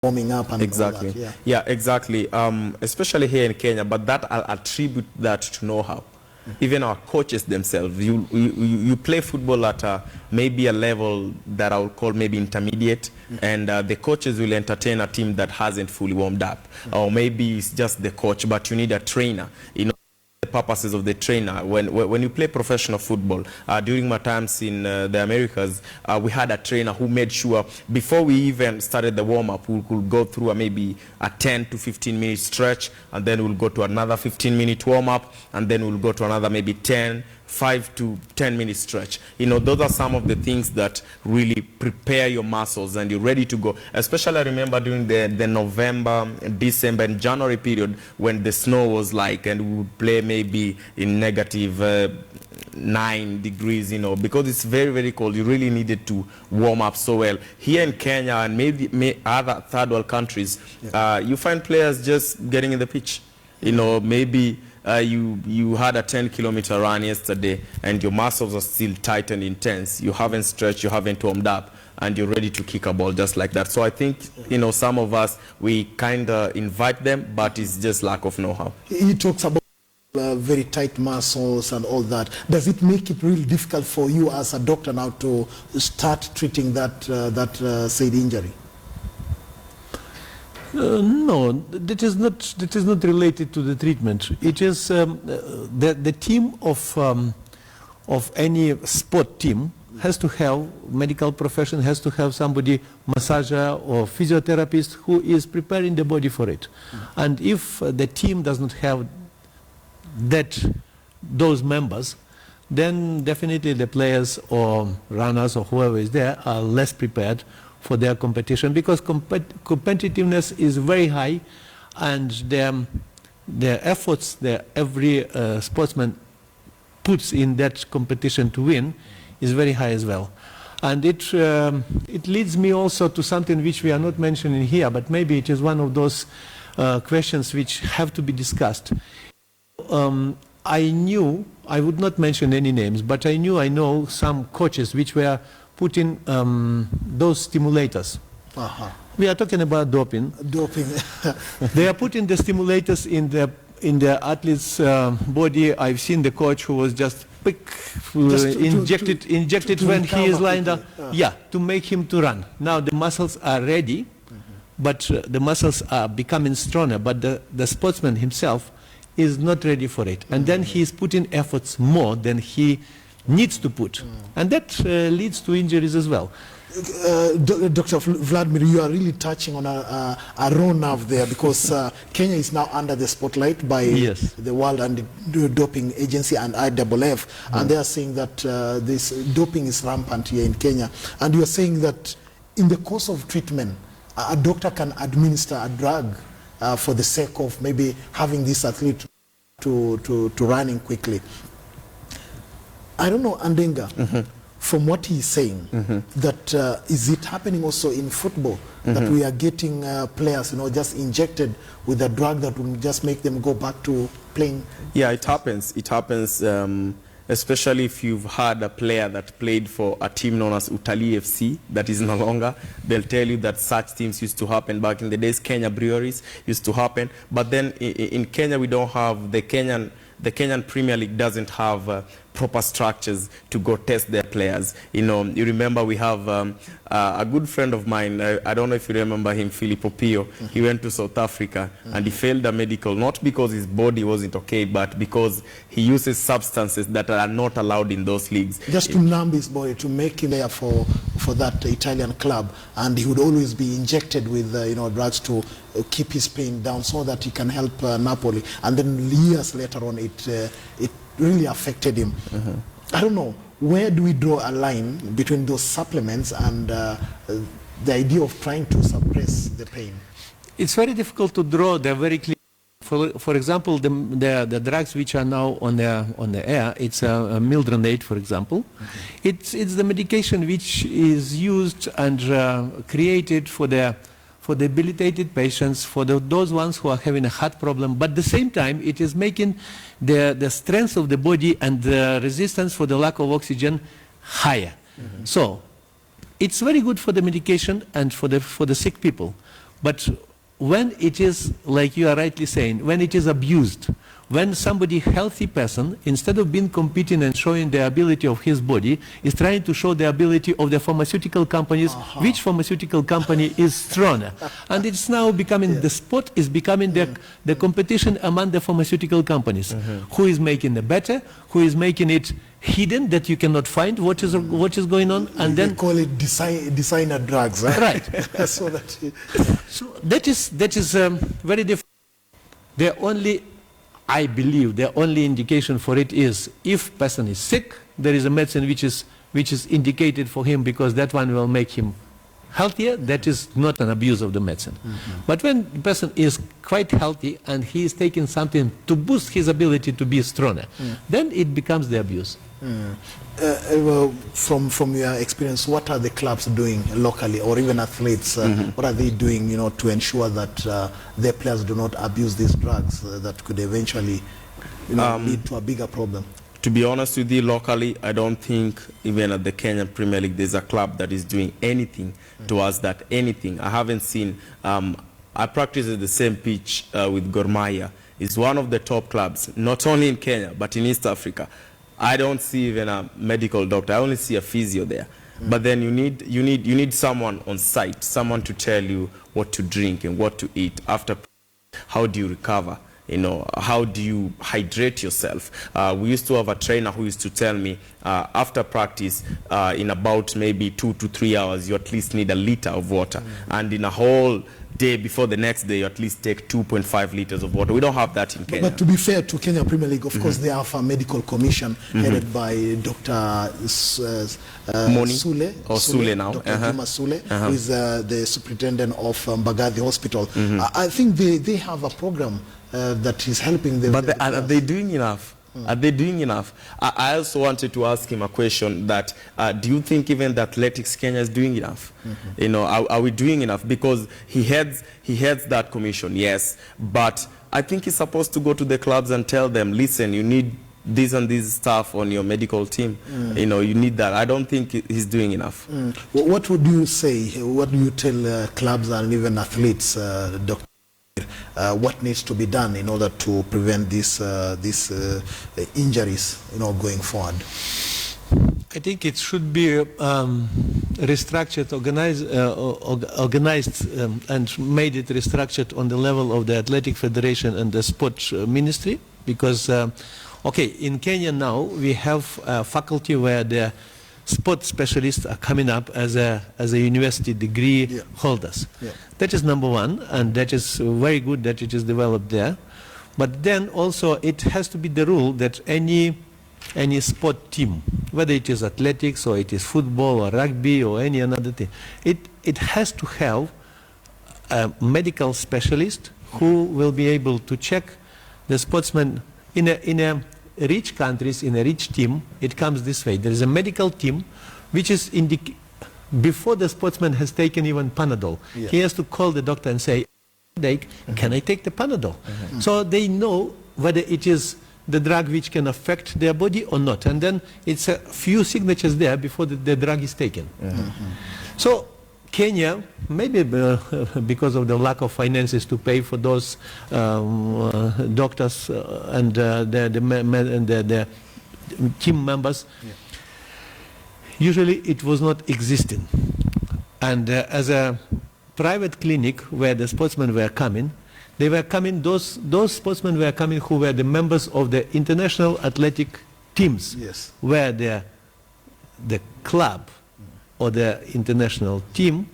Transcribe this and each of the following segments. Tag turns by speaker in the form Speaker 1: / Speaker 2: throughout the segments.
Speaker 1: warming up and
Speaker 2: exactly.
Speaker 1: all that.
Speaker 2: Yeah, exactly. Especially here in Kenya, but that I'll attribute that to know-how. Even our coaches themselves, you play football at maybe a level that I would call maybe intermediate, and the coaches will entertain a team that hasn't fully warmed up, or maybe it's just the coach, but you need a trainer. You know the purposes of the trainer. When you play professional football, during my times in the Americas, we had a trainer who made sure before we even started the warm-up, we could go through maybe a 10 to 15 minute stretch, and then we'll go to another 15-minute warm-up, and then we'll go to another maybe 5 to 10 minute stretch. You know, those are some of the things that really prepare your muscles and you're ready to go. Especially I remember during the November, December and January period when the snow was like, and we would play maybe in negative 9 degrees, you know, because it's very, very cold. You really needed to warm up so well. Here in Kenya and maybe other third world countries, you find players just getting in the pitch. You know, maybe you had a 10-kilometer run yesterday and your muscles are still tight and intense. You haven't stretched, you haven't warmed up, and you're ready to kick a ball just like that. So I think, you know, some of us, we kind of invite them, but it's just lack of know-how.
Speaker 1: He talks about very tight muscles and all that. Does it make it really difficult for you as a doctor now to start treating that said injury?
Speaker 3: No, that is not related to the treatment. It is the team of any sport team has to have, medical profession has to have somebody, massager or physiotherapist, who is preparing the body for it. And if the team does not have those members, then definitely the players or runners or whoever is there are less prepared for their competition, because competitiveness is very high, and their efforts that every sportsman puts in that competition to win is very high as well. And it leads me also to something which we are not mentioning here, but maybe it is one of those questions which have to be discussed. I would not mention any names, but I know some coaches which were putting those stimulators. We are talking about doping. They are putting the stimulators in the athlete's body. I've seen the coach who was just injected when he is lying down. Yeah, to make him to run. Now the muscles are ready, but the muscles are becoming stronger, but the sportsman himself is not ready for it. And then he is putting efforts more than he needs to put, and that leads to injuries as well.
Speaker 1: Dr. Vladimir, you are really touching on a raw nerve there, because Kenya is now under the spotlight by the World Anti-Doping Agency and IAAF, and they are saying that this doping is rampant here in Kenya. And you are saying that in the course of treatment, a doctor can administer a drug for the sake of maybe having this athlete to running quickly. I don't know, Andenga, from what he's saying, that is it happening also in football, that we are getting players, you know, just injected with a drug that will just make them go back to playing?
Speaker 2: Yeah, it happens. It happens, especially if you've had a player that played for a team known as Utalii FC that is no longer. They'll tell you that such things used to happen back in the days. Kenya Breweries used to happen, but then in Kenya we don't have the Kenyan Premier League doesn't have proper structures to go test their players. You know, you remember we have a good friend of mine, I don't know if you remember him, Philip Opio. He went to South Africa and he failed a medical, not because his body wasn't okay, but because he uses substances that are not allowed in those leagues.
Speaker 1: Just to numb his body, to make him there for that Italian club, and he would always be injected with you know, drugs to keep his pain down so that he can help Napoli. And then years later on, it really affected him. I don't know, where do we draw a line between those supplements and the idea of trying to suppress the pain?
Speaker 3: It's very difficult to draw the very clear. For example, the drugs which are now on the air, it's a Mildronate, for example. It's the medication which is used and created for the debilitated patients, for those ones who are having a heart problem, but at the same time it is making the strength of the body and the resistance for the lack of oxygen higher. So it's very good for the medication and for the sick people, But when it is, like you are rightly saying, when it is abused, when somebody healthy person, instead of being competing and showing the ability of his body, is trying to show the ability of the pharmaceutical companies, which pharmaceutical company is stronger. And it's now becoming, the sport is becoming the competition among the pharmaceutical companies. Who is making the better, who is making it hidden that you cannot find what is going on, and
Speaker 1: they
Speaker 3: then
Speaker 1: call it designer drugs, right?
Speaker 3: Right.
Speaker 1: So
Speaker 3: that is very different. The only, I believe, the only indication for it is if person is sick, there is a medicine which is indicated for him because that one will make him healthier. That is not an abuse of the medicine. But when the person is quite healthy and he is taking something to boost his ability to be stronger, then it becomes the abuse.
Speaker 1: Well, from your experience, what are the clubs doing locally, or even athletes? What are they doing, to ensure that their players do not abuse these drugs that could eventually, lead to a bigger problem?
Speaker 2: To be honest with you, locally, I don't think even at the Kenyan Premier League there's a club that is doing anything towards that. Anything. I haven't seen. I practice at the same pitch with Gor Mahia. It's one of the top clubs, not only in Kenya but in East Africa. I don't see even a medical doctor. I only see a physio there. But then you need someone on site, someone to tell you what to drink and what to eat after. How do you recover? How do you hydrate yourself? We used to have a trainer who used to tell me after practice, in about maybe 2 to 3 hours, you at least need a liter of water. And in a whole day before the next day, you at least take 2.5 liters of water. We don't have that in Kenya.
Speaker 1: But to be fair to Kenya Premier League, of course, they have a medical commission headed by Dr. Sule.
Speaker 2: Sule now.
Speaker 1: Dr. Juma Sule, who is the superintendent of Mbagathi Hospital. I think they have a program that is helping them.
Speaker 2: But are they doing enough? Are they doing enough? I also wanted to ask him a question that, do you think even the Athletics Kenya is doing enough? Are we doing enough? Because he heads that commission, yes, but I think he's supposed to go to the clubs and tell them, listen, you need this and this stuff on your medical team. You need that. I don't think he's doing enough.
Speaker 1: What would you say? What do you tell clubs and even athletes, Dr.? What needs to be done in order to prevent these injuries, going forward?
Speaker 3: I think it should be restructured, organized, and made it restructured on the level of the Athletic Federation and the Sports Ministry, because, in Kenya now we have a faculty where the sport specialists are coming up as a university degree holders. That is number one, and that is very good that it is developed there. But then also it has to be the rule that any sport team, whether it is athletics or it is football or rugby or any another thing, it has to have a medical specialist who will be able to check the sportsman. In a rich countries, in a rich team, it comes this way. There is a medical team which is before the sportsman has taken even Panadol, he has to call the doctor and say, can I take the Panadol? So they know whether it is the drug which can affect their body or not. And then it's a few signatures there before the drug is taken. So Kenya, maybe because of the lack of finances to pay for those doctors and the team members, usually it was not existing. And as a private clinic where the sportsmen were coming, those sportsmen were coming who were the members of the international athletic teams, where the club or the international team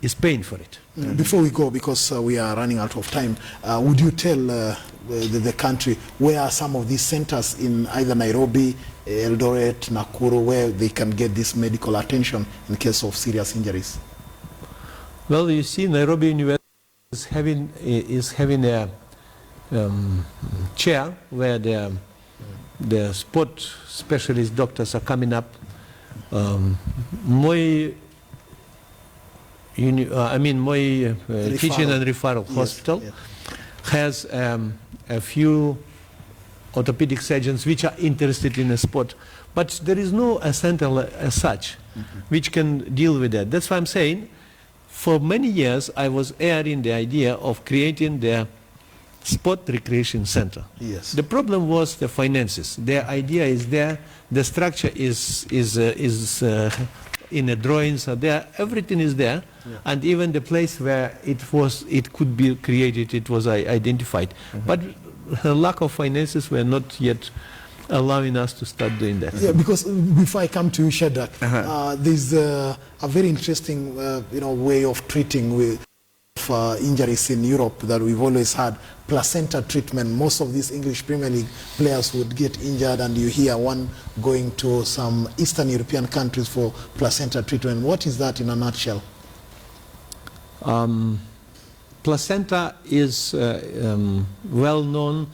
Speaker 3: is paying for it.
Speaker 1: Before we go, because we are running out of time, would you tell the country where are some of these centers in either Nairobi, Eldoret, Nakuru, where they can get this medical attention in case of serious injuries?
Speaker 3: Well, you see, Nairobi University is having a chair where the sport specialist doctors are coming up. Moi Teaching and Referral Hospital has a few orthopedic surgeons which are interested in a sport, but there is no a center as such which can deal with that. That's why I'm saying for many years, I was airing the idea of creating the sport recreation center.
Speaker 1: Yes.
Speaker 3: The problem was the finances. The idea is there, the structure is in the drawings are there, everything is there, and even the place where it could be created, it was identified. But the lack of finances were not yet allowing us to start doing that.
Speaker 1: Yeah, because before I come to you, Shadrach, there's a very interesting way of treating with injuries in Europe that we've always had, placenta treatment. Most of these English Premier League players would get injured, and you hear one going to some Eastern European countries for placenta treatment. What is that in a nutshell?
Speaker 3: Placenta is well known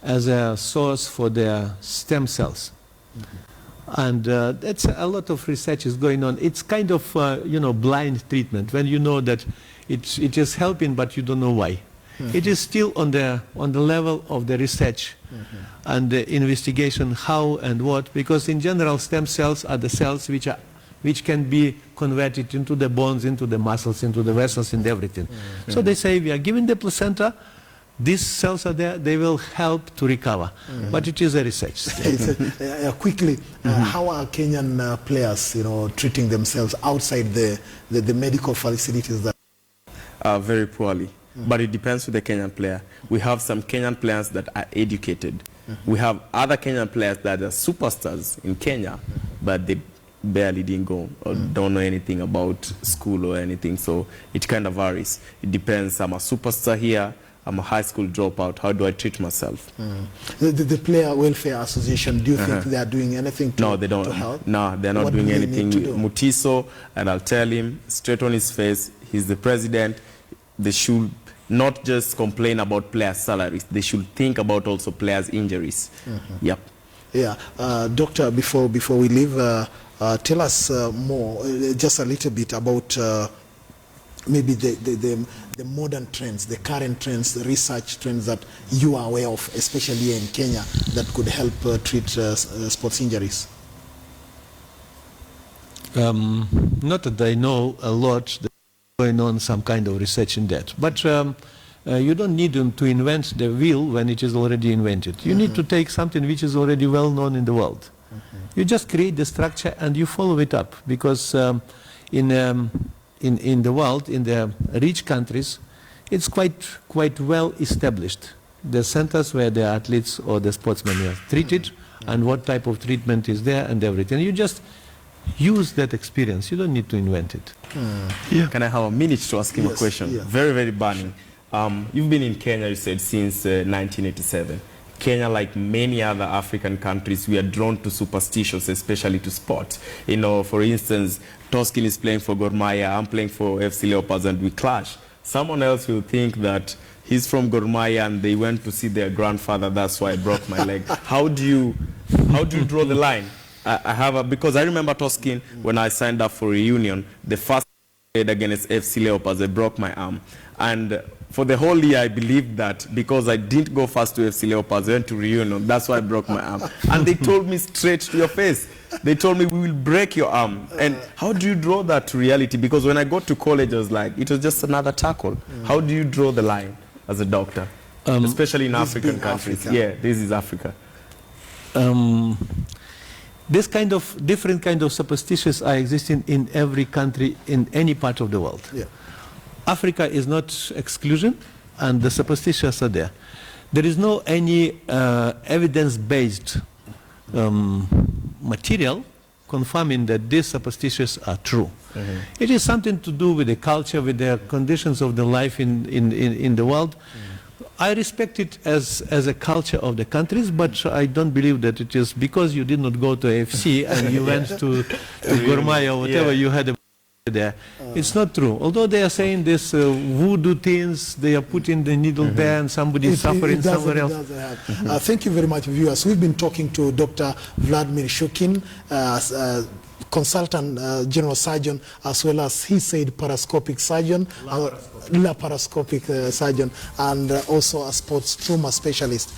Speaker 3: as a source for their stem cells. And that's a lot of research is going on. It's kind of blind treatment when you know that it is helping, but you don't know why. It is still on the level of the research and the investigation how and what, because in general stem cells are the cells which can be converted into the bones, into the muscles, into the vessels, and everything. So they say we are giving the placenta, these cells are there, they will help to recover. But it is a research.
Speaker 1: Quickly, how are Kenyan players treating themselves outside the medical facilities?
Speaker 2: Very poorly. But it depends with the Kenyan player. We have some Kenyan players that are educated. We have other Kenyan players that are superstars in Kenya, but they barely didn't go or don't know anything about school or anything. So it kind of varies. It depends. I'm a superstar here. I'm a high school dropout. How do I treat myself?
Speaker 1: The Player Welfare Association, do you think they are doing anything to help?
Speaker 2: No, they don't. No, they're not doing anything. Mutiso, and I'll tell him straight on his face, he's the president. They should not just complain about players' salaries. They should think about also players' injuries. Yep. Yeah.
Speaker 1: Doctor, before we leave, tell us more, just a little bit about maybe the modern trends, the current trends, the research trends that you are aware of, especially here in Kenya, that could help treat sports injuries.
Speaker 3: Not that I know a lot. Going on some kind of research in that. But you don't need to invent the wheel when it is already invented. You need to take something which is already well known in the world. You just create the structure and you follow it up, because in the world, in the rich countries, it's quite well established. The centers where the athletes or the sportsmen are treated and what type of treatment is there and everything. You just use that experience. You don't need to invent it.
Speaker 2: Can I have a minute to ask him a question? Very, very burning. You've been in Kenya, you said, since 1987. Kenya, like many other African countries, we are drawn to superstitions, especially to sport. For instance, Toskin is playing for Gor Mahia, I'm playing for FC Leopards, and we clash. Someone else will think that he's from Gor Mahia and they went to see their grandfather, that's why I broke my leg. How do you draw the line? Because I remember Toskin, when I signed up for Reunion, the first played against FC Leopards, I broke my arm. And for the whole year, I believed that because I didn't go first to FC Leopards, I went to Reunion, that's why I broke my arm. And they told me straight to your face, they told me, we will break your arm. And how do you draw that to reality? Because when I got to college, I was like, it was just another tackle. How do you draw the line as a doctor? Especially in African countries. Africa. Yeah, this is Africa.
Speaker 3: This kind of different kind of superstitions are existing in every country in any part of the world. Africa is not exclusion, and the superstitions are there. There is no any evidence-based material confirming that these superstitions are true. It is something to do with the culture, with the conditions of the life in the world. I respect it as a culture of the countries, but I don't believe that it is because you did not go to AFC and you went to Gor Mahia or whatever, you had a there. It's not true. Although they are saying this voodoo things, they are putting the needle there and somebody is suffering somewhere else.
Speaker 1: Thank you very much, viewers. We've been talking to Dr. Vladimir Shokin, consultant general surgeon, as well as he said parascopic surgeon, laparoscopic surgeon, and also a sports trauma specialist.